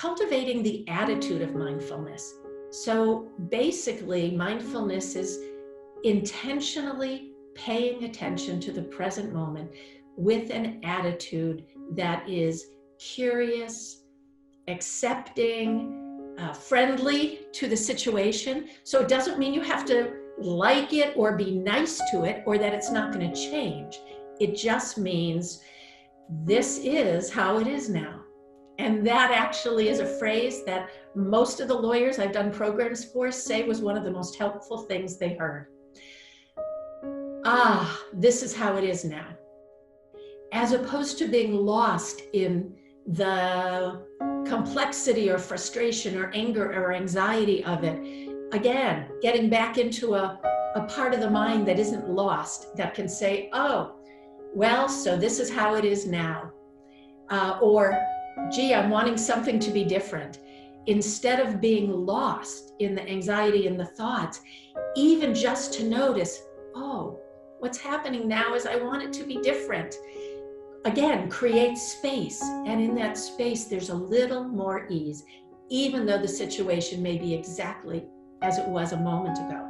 cultivating the attitude of mindfulness. So basically, mindfulness is intentionally paying attention to the present moment with an attitude that is curious, accepting, friendly to the situation. So it doesn't mean you have to like it or be nice to it or that it's not going to change. It just means this is how it is now. And that actually is a phrase that most of the lawyers I've done programs for say was one of the most helpful things they heard. Ah, this is how it is now. As opposed to being lost in the complexity or frustration or anger or anxiety of it. Again, getting back into a part of the mind that isn't lost, that can say, oh, well, so this is how it is now. Or, gee, I'm wanting something to be different. Instead of being lost in the anxiety and the thoughts, even just to notice, oh, what's happening now is I want it to be different. Again, create space. And in that space, there's a little more ease, even though the situation may be exactly as it was a moment ago.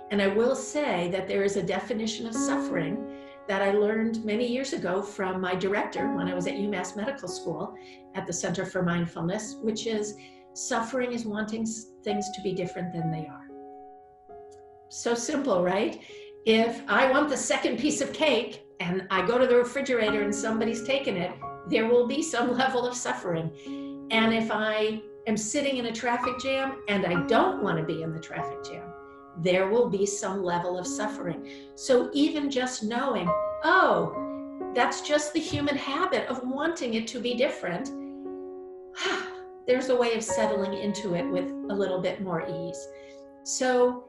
And I will say that there is a definition of suffering that I learned many years ago from my director when I was at UMass Medical School at the Center for Mindfulness, which is suffering is wanting things to be different than they are. So simple, right? If I want the second piece of cake and I go to the refrigerator and somebody's taken it, there will be some level of suffering. And if I am sitting in a traffic jam and I don't want to be in the traffic jam, there will be some level of suffering. So even just knowing, oh, that's just the human habit of wanting it to be different, there's a way of settling into it with a little bit more ease. So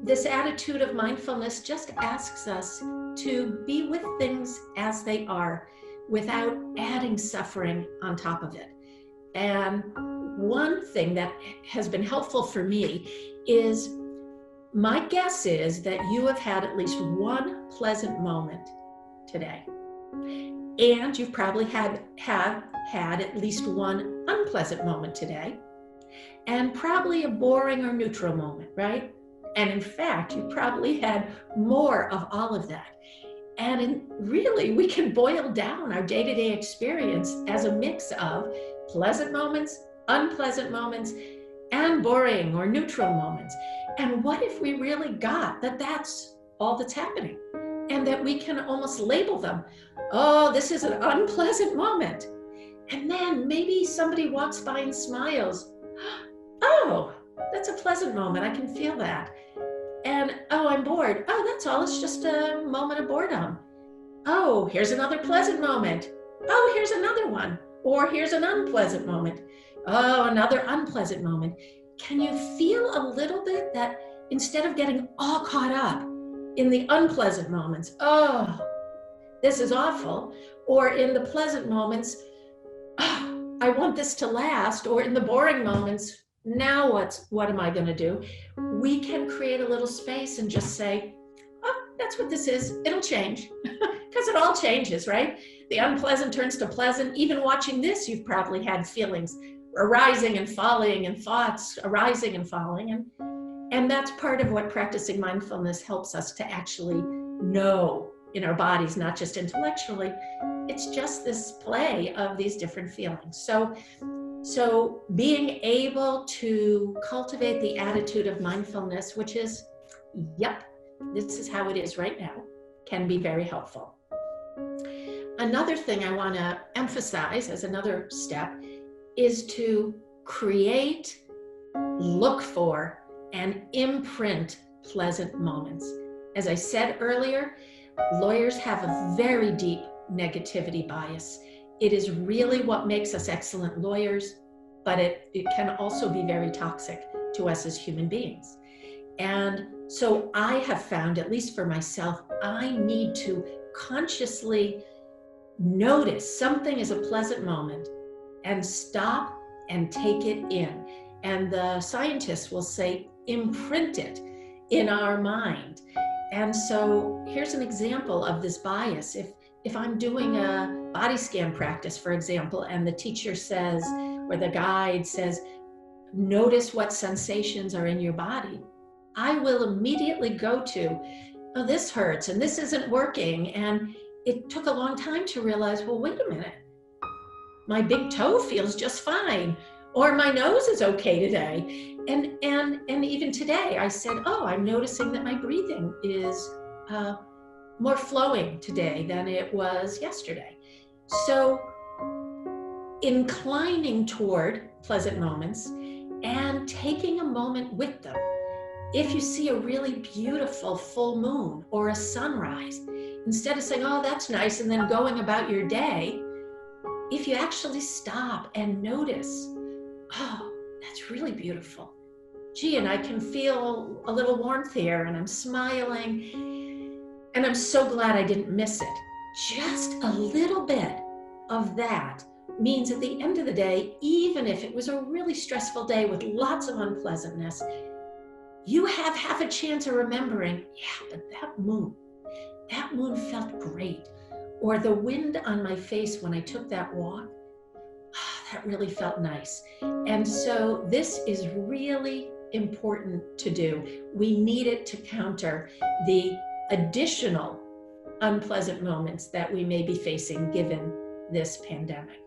this attitude of mindfulness just asks us to be with things as they are without adding suffering on top of it. And one thing that has been helpful for me is, my guess is that you have had at least one pleasant moment today. And you've probably have had at least one unpleasant moment today. And probably a boring or neutral moment, right? And in fact, you probably had more of all of that. And really, we can boil down our day-to-day experience as a mix of pleasant moments, unpleasant moments, and boring or neutral moments. And what if we really got that that's all that's happening? And that we can almost label them, oh, this is an unpleasant moment. And then maybe somebody walks by and smiles. Oh, that's a pleasant moment. I can feel that. And, oh, I'm bored. Oh, that's all. It's just a moment of boredom. Oh, here's another pleasant moment. Oh, here's another one. Or here's an unpleasant moment. Oh, another unpleasant moment. Can you feel a little bit that instead of getting all caught up in the unpleasant moments, oh, this is awful, or in the pleasant moments, oh, I want this to last, or in the boring moments, now what am I going to do? We can create a little space and just say, oh, that's what this is. It'll change. Because it all changes, right? The unpleasant turns to pleasant. Even watching this, you've probably had feelings arising and falling and thoughts arising and falling. And that's part of what practicing mindfulness helps us to actually know in our bodies, not just intellectually. It's just this play of these different feelings. So being able to cultivate the attitude of mindfulness, which is, yep, this is how it is right now, can be very helpful. Another thing I want to emphasize as another step is to create, look for, and imprint pleasant moments. As I said earlier, lawyers have a very deep negativity bias. It is really what makes us excellent lawyers, but it can also be very toxic to us as human beings. And so I have found, at least for myself, I need to consciously notice something is a pleasant moment and stop and take it in. And the scientists will say, imprint it in our mind. And so here's an example of this bias. If I'm doing a body scan practice, for example, and the teacher says, or the guide says, notice what sensations are in your body, I will immediately go to, oh, this hurts and this isn't working. And it took a long time to realize, well, wait a minute, my big toe feels just fine, or my nose is okay today. And even today I said, oh, I'm noticing that my breathing is more flowing today than it was yesterday. So inclining toward pleasant moments and taking a moment with them. If you see a really beautiful full moon or a sunrise, instead of saying, oh, that's nice, and then going about your day, if you actually stop and notice, oh, that's really beautiful. Gee, and I can feel a little warmth here, and I'm smiling, and I'm so glad I didn't miss it. Just a little bit of that means at the end of the day, even if it was a really stressful day with lots of unpleasantness, you have half a chance of remembering, yeah, but that moon felt great. Or the wind on my face when I took that walk, that really felt nice. And so this is really important to do. We need it to counter the additional unpleasant moments that we may be facing given this pandemic.